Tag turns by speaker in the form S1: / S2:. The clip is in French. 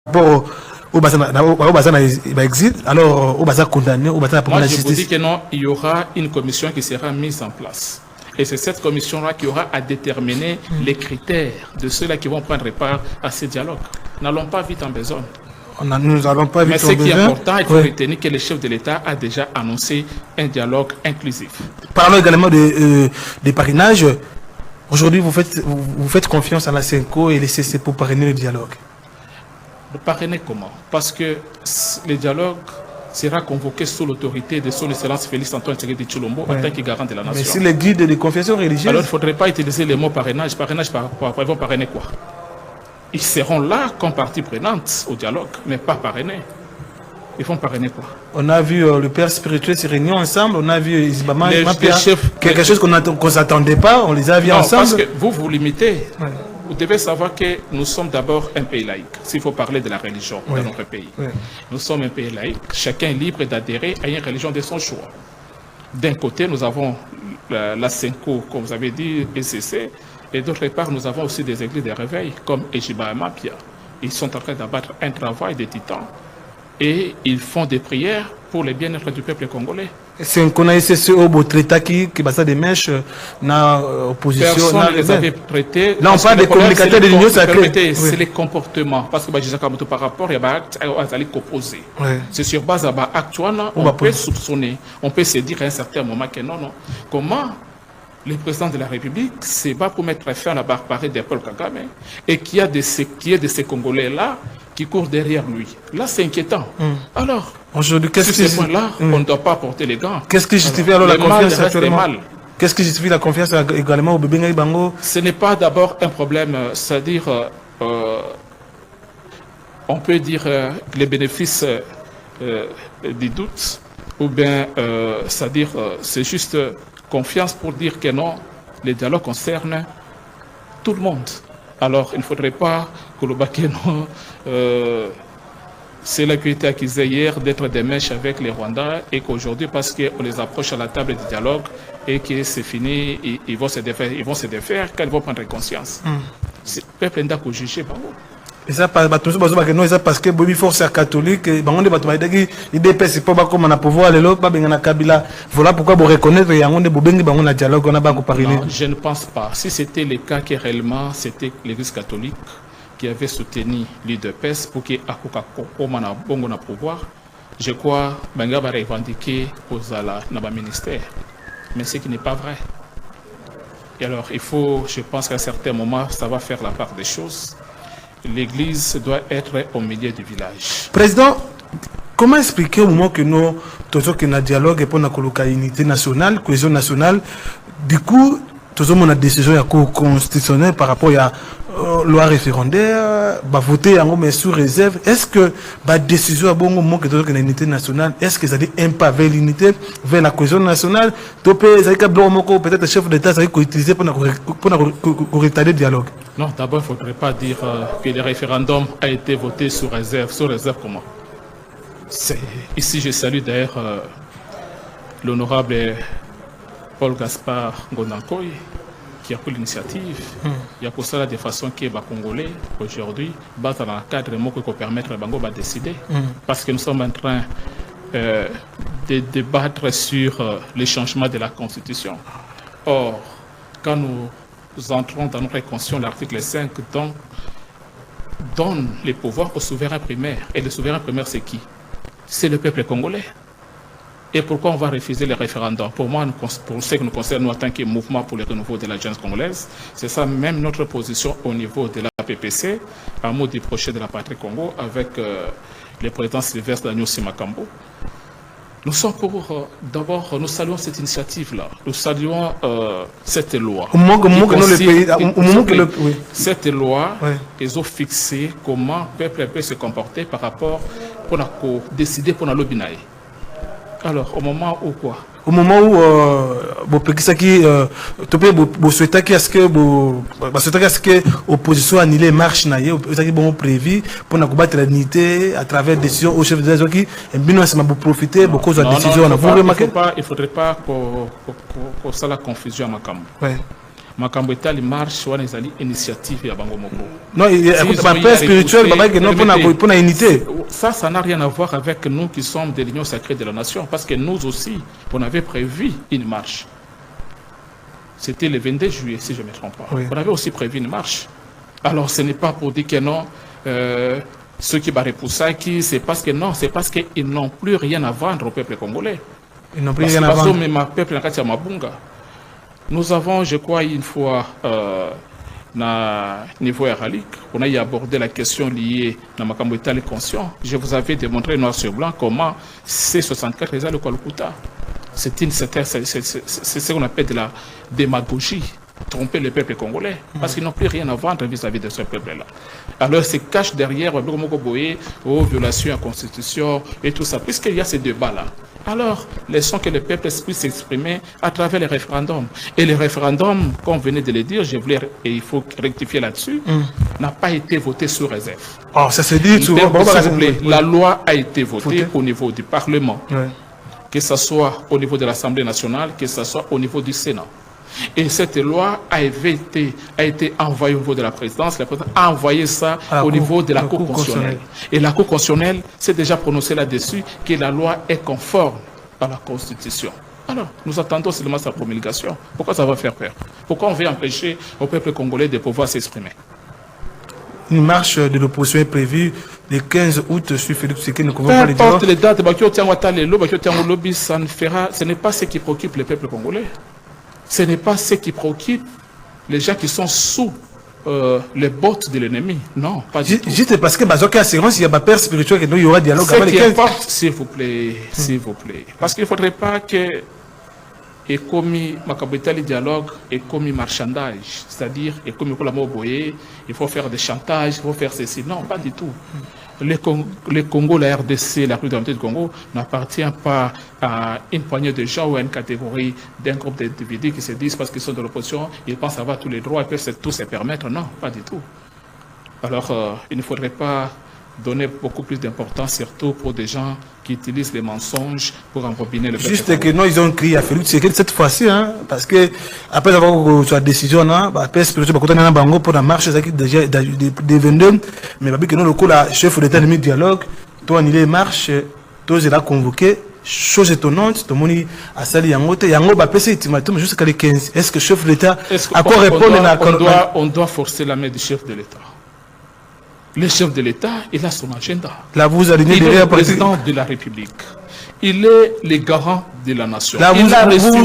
S1: rapport au exil, alors au Baza condamné, au Baza pour la justice.
S2: Moi, je vous dis que non, il y aura une commission qui sera mise en place. Et c'est cette commission-là qui aura à déterminer les critères de ceux-là qui vont prendre part à ce dialogue. N'allons pas vite en besogne.
S1: Nous allons pas vite en besogne.
S2: Mais ce qui est important, il faut retenir que le chef de l'État a déjà annoncé un dialogue inclusif.
S1: Parlons également des parrainages. Aujourd'hui, vous faites confiance à la CENCO et les CC pour parrainer le dialogue.
S2: Le parrainer comment? Parce que le dialogue sera convoqué sous l'autorité de son Excellence Félix Antoine Tshisekedi Tshilombo en tant que garant de la nation.
S1: Mais si les guides des confessions religieuses...
S2: Alors il ne faudrait pas utiliser le mot parrainage. Parrainage, ils vont parrainer quoi? Ils seront là comme partie prenante au dialogue, mais pas parrainés. Ils vont parrainer quoi? On
S1: a vu le père spirituel se réunir ensemble, on a vu Isbama et quelque chose qu'on ne s'attendait pas, on les a vus ensemble.
S2: Parce que vous limitez. Ouais. Vous devez savoir que nous sommes d'abord un pays laïque, s'il faut parler de la religion dans notre pays. Nous sommes un pays laïque, chacun est libre d'adhérer à une religion de son choix. D'un côté, nous avons la CENCO, comme vous avez dit, ECC, et d'autre part, nous avons aussi des églises de réveil, comme Ejiba et Mapia. Ils sont en train d'abattre un travail de titans. Et ils font des prières pour le bien-être du peuple congolais.
S1: C'est un connaisseur au beau traité qui basa des mèches na opposition.
S2: Personne ne les avait traités.
S1: Là, on parle des communicateurs de l'Union sacrée.
S2: C'est les comportements. Parce que par rapport à l'acte opposé. C'est sur base de l'acte, on peut soupçonner, on peut se dire à un certain moment que non. Comment le président de la République se bat pour mettre fin à la barbarie de Paul Kagame et qu'il y a de ces Congolais-là qui courent derrière lui. Là, c'est inquiétant. Alors,
S1: aujourd'hui,
S2: sur ce point-là, on ne doit pas porter les gants.
S1: Qu'est-ce qui justifie alors la confiance actuellement? Qu'est-ce qui justifie la confiance également au bébé Ngaï Bango?
S2: Ce n'est pas d'abord un problème, c'est-à-dire, on peut dire les bénéfices des doutes, ou bien, c'est-à-dire, c'est juste confiance pour dire que non, le dialogue concerne tout le monde. Alors, il ne faudrait pas que le baquet, non, c'est la qui a été accusée hier d'être des mèches avec les Rwandais et qu'aujourd'hui, parce qu'on les approche à la table du dialogue et que c'est fini, ils vont se défaire quand ils vont prendre conscience. Le peuple n'a qu'à juger.
S1: Et ça, parce que Bobby Force est catholique, il DPS pas comme on a pouvoir aller là, voilà pourquoi vous reconnaissez un dialogue, on a pas parlé.
S2: Non, je ne pense pas. Si c'était le cas que réellement c'était l'Église catholique qui avait soutenu l'UDPS pour qu'il y ait un pouvoir, je crois que Benga va revendiquer aux ala dans le ministère. Mais ce qui n'est pas vrai. Et alors, il faut, je pense qu'à un certain moment, ça va faire la part des choses. L'église doit être au milieu du village.
S1: Président, comment expliquer au moment que nous avons un dialogue pour la unité nationale, cohésion nationale, du coup, nous avons une décision constitutionnelle par rapport à la loi référendaire, voter mais sous réserve. Est-ce que la décision à bon moment que nous avons une unité nationale, est-ce que ça dit un pas vers l'unité, vers la cohésion nationale, peut-être le chef d'État ça utiliser pour retarder le dialogue?
S2: Non, d'abord, il ne faudrait pas dire que le référendum a été voté sous réserve. Sous réserve comment? Ici, je salue d'ailleurs l'honorable Paul Gaspard Ngonankoy qui a pris l'initiative. Il y a pour cela de façon que les Congolais, aujourd'hui, dans le cadre qui permettre Bango de décider. Parce que nous sommes en train de débattre sur les changements de la Constitution. Or, quand nous entrons dans notre Constitution, l'article 5 donne les pouvoirs au souverain primaire. Et le souverain primaire, c'est qui? C'est le peuple congolais. Et pourquoi on va refuser les référendums? Pour moi, pour ce qui nous concerne, nous, en tant que mouvement pour le renouveau de la jeunesse congolaise, c'est ça même notre position au niveau de la PPC, à mot du projet de la patrie Congo, avec le président Sylvestre Daniel Simakambo. Nous sommes pour, d'abord, nous saluons cette initiative-là. Nous saluons cette loi. Cette loi, ils ont fixé comment le peuple peut se comporter par rapport pour décider pour la lobinaï. Alors, au moment où quoi?
S1: Au moment où vous souhaitez que l'opposition annule marche, vous prévu pour combattre l'unité à travers des décisions au chef de l'État qui vous profiter beaucoup de décisions.
S2: Il ne faudrait pas qu'on fasse la confusion à ma camp. makambo etali marche wana ezali initiative ya bango moko.
S1: Non, écoute, ma paix spirituelle, pour la unité.
S2: Ça n'a rien à voir avec nous qui sommes de l'Union sacrée de la nation, parce que nous aussi, on avait prévu une marche. C'était le 22 juillet, si je ne me trompe pas. Oui. On avait aussi prévu une marche. Alors, ce n'est pas pour dire que non, ceux qui barrent pour ça, c'est parce que non, c'est parce qu'ils n'ont plus rien à vendre au peuple congolais.
S1: Ils n'ont plus rien à vendre.
S2: Nous avons, je crois, une fois, au niveau héralique, on a y abordé la question liée à Makambo Etali conscient. Je vous avais démontré noir sur blanc comment C64 les a le Kolkuta. C'est ce qu'on appelle de la démagogie, tromper le peuple congolais, parce qu'ils n'ont plus rien à vendre vis-à-vis de ce peuple-là. Alors, se cache derrière aux violations à la Constitution et tout ça, puisqu'il y a ces débats-là. Alors, laissons que le peuple puisse s'exprimer à travers les référendums. Et les référendums, comme vous venez de le dire, et il faut rectifier là-dessus, n'a pas été voté sous réserve.
S1: Oh, ça se dit souvent.
S2: La loi a été votée au niveau du Parlement. Oui. Que ce soit au niveau de l'Assemblée nationale, que ce soit au niveau du Sénat. Et cette loi a été envoyée au niveau de la présidence. La présidence a envoyé ça au niveau de la Cour constitutionnelle. Et la Cour constitutionnelle s'est déjà prononcée là-dessus que la loi est conforme à la Constitution. Alors, nous attendons seulement sa promulgation. Pourquoi ça va faire peur? Pourquoi on veut empêcher au peuple congolais de pouvoir s'exprimer?
S1: Une marche de l'opposition est prévue le 15 août sur Félix Tshisekedi. Ne pouvons pas le dire.
S2: Peu importe les dates, ce n'est pas ce qui préoccupe le peuple congolais. Ce n'est pas ce qui préoccupe les gens qui sont sous les bottes de l'ennemi. Non, pas du tout.
S1: Juste parce que il y a ma père spirituel, il y aura dialogue.
S2: Ce qui importe, s'il vous plaît, s'il vous plaît. Parce qu'il ne faudrait pas que et comme le dialogue et comme marchandage, c'est-à-dire et comme il faut faire des chantages, il faut faire ceci. Non, pas du tout. Le Congo, la RDC, la République du Congo n'appartient pas à une poignée de gens ou à une catégorie d'un groupe d'individus qui se disent parce qu'ils sont de l'opposition, ils pensent avoir tous les droits et peuvent tous se permettre. Non, pas du tout. Alors, il ne faudrait pas donner beaucoup plus d'importance, surtout pour des gens qui utilisent les mensonges pour embobiner le peuple.
S1: Juste que nous, ils ont crié à Félix Tshisekedi cette fois-ci, hein, parce que après avoir eu la décision, après spirituel, pour la marche déjà des 22, mais que nous, le coup, la chef de l'État de dialogue, toi, il est marche, toi, il a convoqué. Chose étonnante, tout le monde a sali Yangote, Yango va passer ultimatum jusqu'à les 15. Est-ce que le chef de l'État a quoi répondre?
S2: On doit forcer la main du chef de l'État. Le chef de l'État, il a son agenda.
S1: Là, vous allez
S2: il est le président de la République. Il est le garant de la nation. Là, il a reçu